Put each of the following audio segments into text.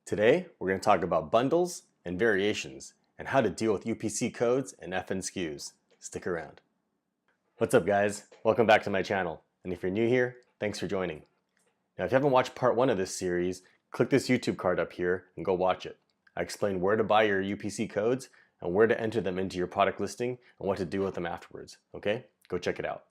Today, we're going to talk about bundles and variations and how to deal with UPC codes and FNSKUs. Stick around. What's up, guys? Welcome back to my channel. And if you're new here, thanks for joining. Now, if you haven't watched part 1 of this series, click this YouTube card up here and go watch it. I explain where to buy your UPC codes and where to enter them into your product listing and what to do with them afterwards. Okay? Go check it out.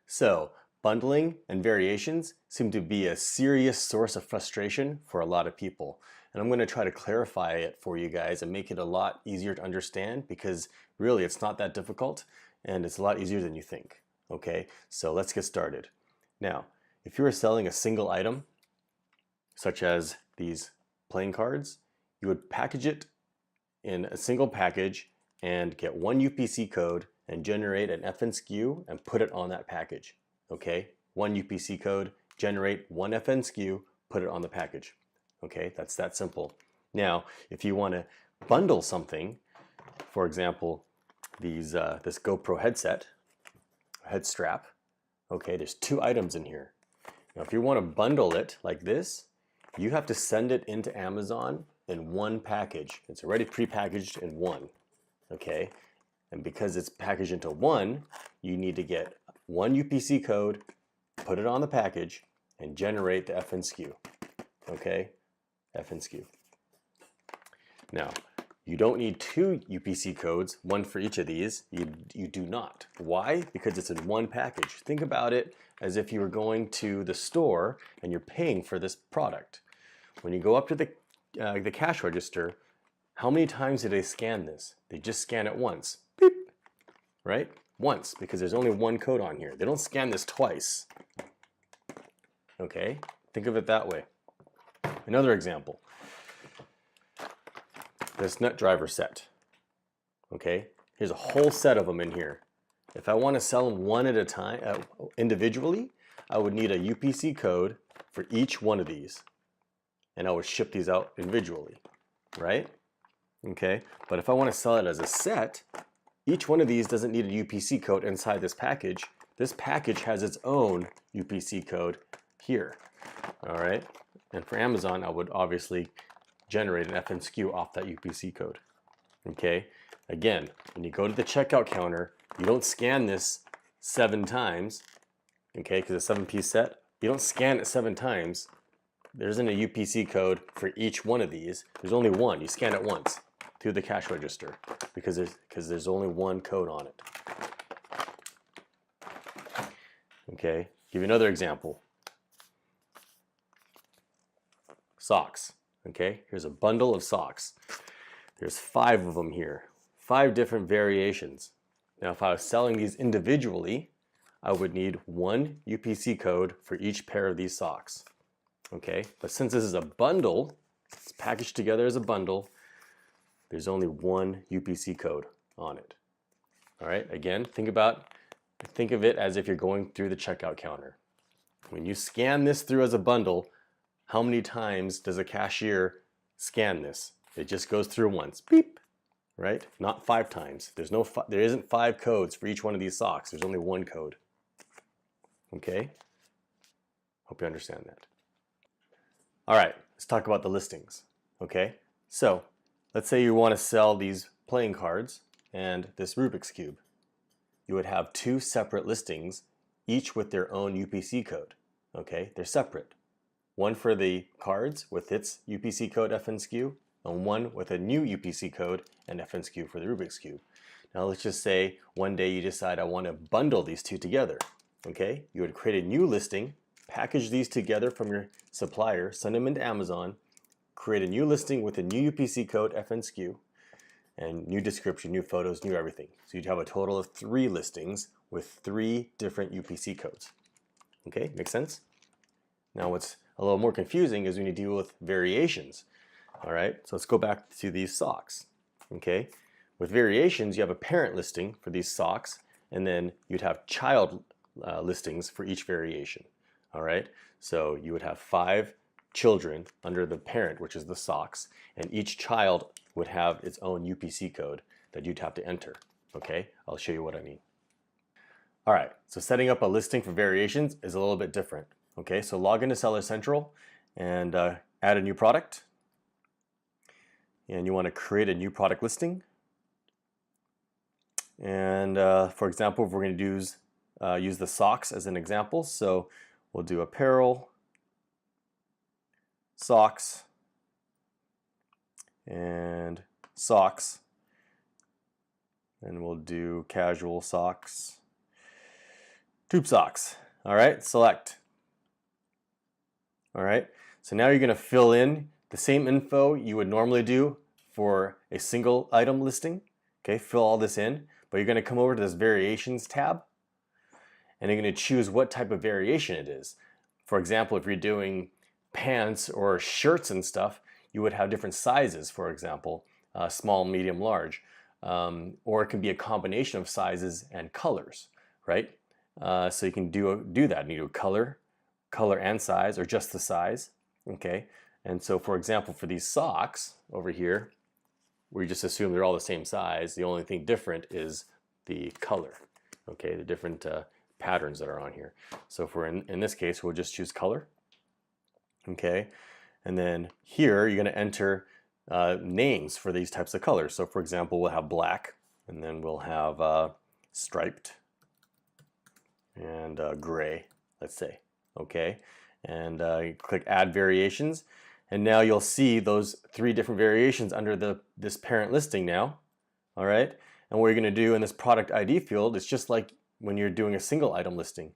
So, bundling and variations seem to be a serious source of frustration for a lot of people. And I'm going to try to clarify it for you guys and make it a lot easier to understand, because really it's not that difficult and it's a lot easier than you think. Okay, so let's get started. Now, if you were selling a single item, such as these playing cards, you would package it in a single package and get one UPC code and generate an FNSKU and put it on that package. Okay, one UPC code, generate one FNSKU, put it on the package. Okay, that's that simple. Now, if you want to bundle something, for example, these this GoPro headset, head strap. Okay, there's 2 items in here. Now, if you want to bundle it like this, you have to send it into Amazon in one package. It's already pre-packaged in one. Okay, and because it's packaged into one, you need to get one UPC code, put it on the package, and generate the FNSKU. Okay, FNSKU. Now, you don't need 2 UPC codes, one for each of these. You do not. Why? Because it's in one package. Think about it as if you were going to the store and you're paying for this product. When you go up to the cash register, how many times do they scan this? They just scan it once. Beep. Right? Once, because there's only one code on here. They don't scan this twice. Okay? Think of it that way. Another example. This nut driver set. Okay? Here's a whole set of them in here. If I want to sell them one at a time, individually, I would need a UPC code for each one of these. And I would ship these out individually. Right? Okay? But if I want to sell it as a set, each one of these doesn't need a UPC code inside this package. This package has its own UPC code here. All right? And for Amazon, I would obviously generate an FNSKU off that UPC code. Okay? Again, when you go to the checkout counter, you don't scan this 7 times. Okay? Because it's a 7-piece set. You don't scan it 7 times. There isn't a UPC code for each one of these. There's only one. You scan it once through the cash register because there's only one code on it. Okay, give you another example. Socks. Okay, here's a bundle of socks. There's 5 of them here, 5 different variations. Now, if I was selling these individually, I would need one UPC code for each pair of these socks. Okay, but since this is a bundle, it's packaged together as a bundle, there's only one UPC code on it. All right, again, think of it as if you're going through the checkout counter. When you scan this through as a bundle, how many times does a cashier scan this? It just goes through once, beep, right? Not 5 times. There isn't 5 codes for each one of these socks. There's only one code. Okay? Hope you understand that. All right, let's talk about the listings. Okay, so let's say you want to sell these playing cards and this Rubik's Cube. You would have 2 separate listings, each with their own UPC code. Okay, they're separate. One for the cards with its UPC code FNSKU, and one with a new UPC code and FNSKU for the Rubik's Cube. Now let's just say one day you decide I want to bundle these 2 together. Okay, you would create a new listing, package these together from your supplier, send them into Amazon, create a new listing with a new UPC code FNSKU, and new description, new photos, new everything. So you'd have a total of 3 listings with 3 different UPC codes. Okay, makes sense? Now what's a little more confusing is when you deal with variations. All right, so let's go back to these socks. Okay, with variations, you have a parent listing for these socks, and then you'd have child listings for each variation. All right, so you would have 5 children under the parent, which is the socks, and each child would have its own UPC code that you'd have to enter. Okay, I'll show you what I mean. All right, so setting up a listing for variations is a little bit different. Okay, so log into Seller Central and add a new product. and you want to create a new product listing. And for example, we're going to use the socks as an example. So we'll do apparel, socks, and socks. And we'll do casual socks, tube socks. All right, select. All right, so now you're going to fill in the same info you would normally do for a single item listing. Okay, fill all this in, but you're going to come over to this variations tab, and you're going to choose what type of variation it is. For example, if you're doing pants or shirts and stuff, you would have different sizes, for example, small, medium, large. Or it can be a combination of sizes and colors, right? So you can do that. You do color and size, or just the size, okay? And so, for example, for these socks over here, we just assume they're all the same size. The only thing different is the color, okay? The different patterns that are on here. So if we're in this case, we'll just choose color, okay? And then here, you're gonna enter names for these types of colors. So for example, we'll have black, and then we'll have striped and gray, let's say, okay? And you click add variations, and now you'll see those 3 different variations under this parent listing now, all right? And what you're gonna do in this product ID field is just like when you're doing a single item listing.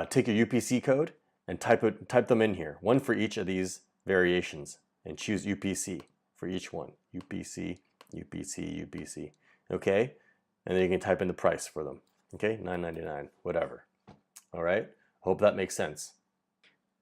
Take your UPC code and type them in here, one for each of these variations, and choose UPC for each one. UPC, UPC, UPC, okay? And then you can type in the price for them, okay? $9.99, whatever. All right, hope that makes sense.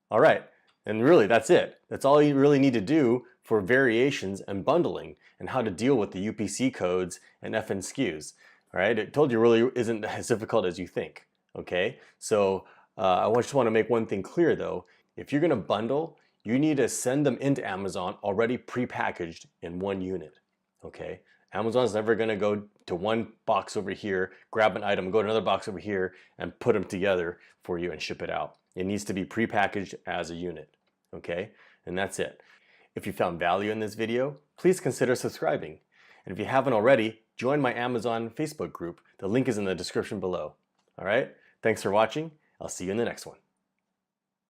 All right, and really that's it. That's all you really need to do for variations and bundling and how to deal with the UPC codes and FNSKUs. All right, I told you really isn't as difficult as you think, okay? So I just want to make one thing clear though. If you're gonna bundle, you need to send them into Amazon already prepackaged in one unit, okay? Amazon's never gonna go to one box over here, grab an item, go to another box over here, and put them together for you and ship it out. It needs to be prepackaged as a unit, okay? And that's it. If you found value in this video, please consider subscribing. And if you haven't already, join my Amazon Facebook group. The link is in the description below. All right? Thanks for watching. I'll see you in the next one.